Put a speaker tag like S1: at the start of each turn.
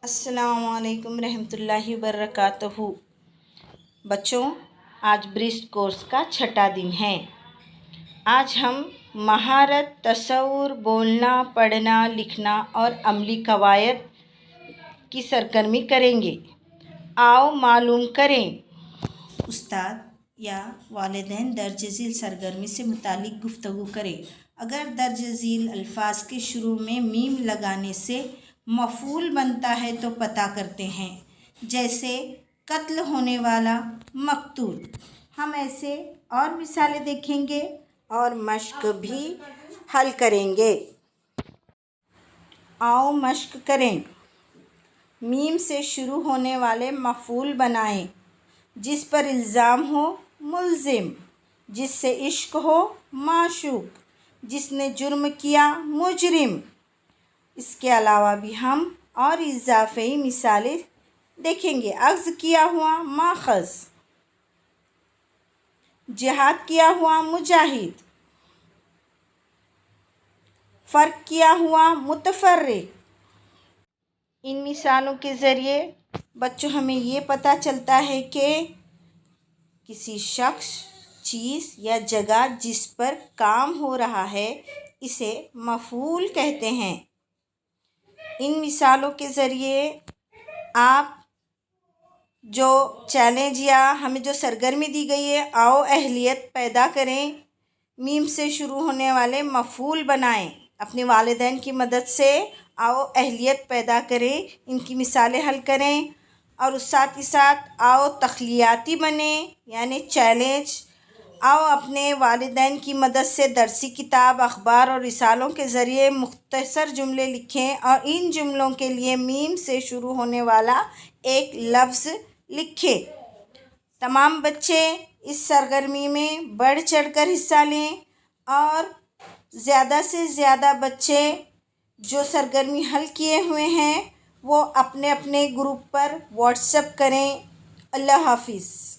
S1: السلام علیکم رحمۃ اللہ وبرکاتہ۔ بچوں، آج برسٹ کورس کا چھٹا دن ہے۔ آج ہم مہارت، تصور، بولنا، پڑھنا، لکھنا اور عملی قواعد کی سرگرمی کریں گے۔ آؤ معلوم کریں۔ استاد یا والدین درج ذیل سرگرمی سے متعلق گفتگو کریں۔ اگر درج ذیل الفاظ کے شروع میں میم لگانے سے مفعول بنتا ہے تو پتہ کرتے ہیں، جیسے قتل ہونے والا، مقتول۔ ہم ایسے اور مثالیں دیکھیں گے اور مشق بھی حل کریں گے۔ آؤ مشق کریں۔ میم سے شروع ہونے والے مفعول بنائیں۔ جس پر الزام ہو، ملزم۔ جس سے عشق ہو، معشوق۔ جس نے جرم کیا، مجرم۔ اس کے علاوہ بھی ہم اور اضافی مثالیں دیکھیں گے۔ اخذ کیا ہوا، ماخذ۔ جہاد کیا ہوا، مجاہد۔ فرق کیا ہوا، متفرق۔ ان مثالوں کے ذریعے بچوں ہمیں یہ پتہ چلتا ہے کہ کسی شخص، چیز یا جگہ جس پر کام ہو رہا ہے اسے مفعول کہتے ہیں۔ ان مثالوں کے ذریعے آپ جو چیلنج یا ہمیں جو سرگرمی دی گئی ہے، آؤ اہلیت پیدا کریں، میم سے شروع ہونے والے مفعول بنائیں۔ اپنے والدین کی مدد سے آؤ اہلیت پیدا کریں، ان کی مثالیں حل کریں، اور ساتھ ہی ساتھ آؤ تخلیقاتی بنیں، یعنی چیلنج۔ آؤ اپنے والدین کی مدد سے درسی کتاب، اخبار اور رسالوں کے ذریعے مختصر جملے لکھیں اور ان جملوں کے لیے میم سے شروع ہونے والا ایک لفظ لکھیں۔ تمام بچے اس سرگرمی میں بڑھ چڑھ کر حصہ لیں اور زیادہ سے زیادہ بچے جو سرگرمی حل کیے ہوئے ہیں وہ اپنے اپنے گروپ پر واٹس ایپ کریں۔ اللہ حافظ۔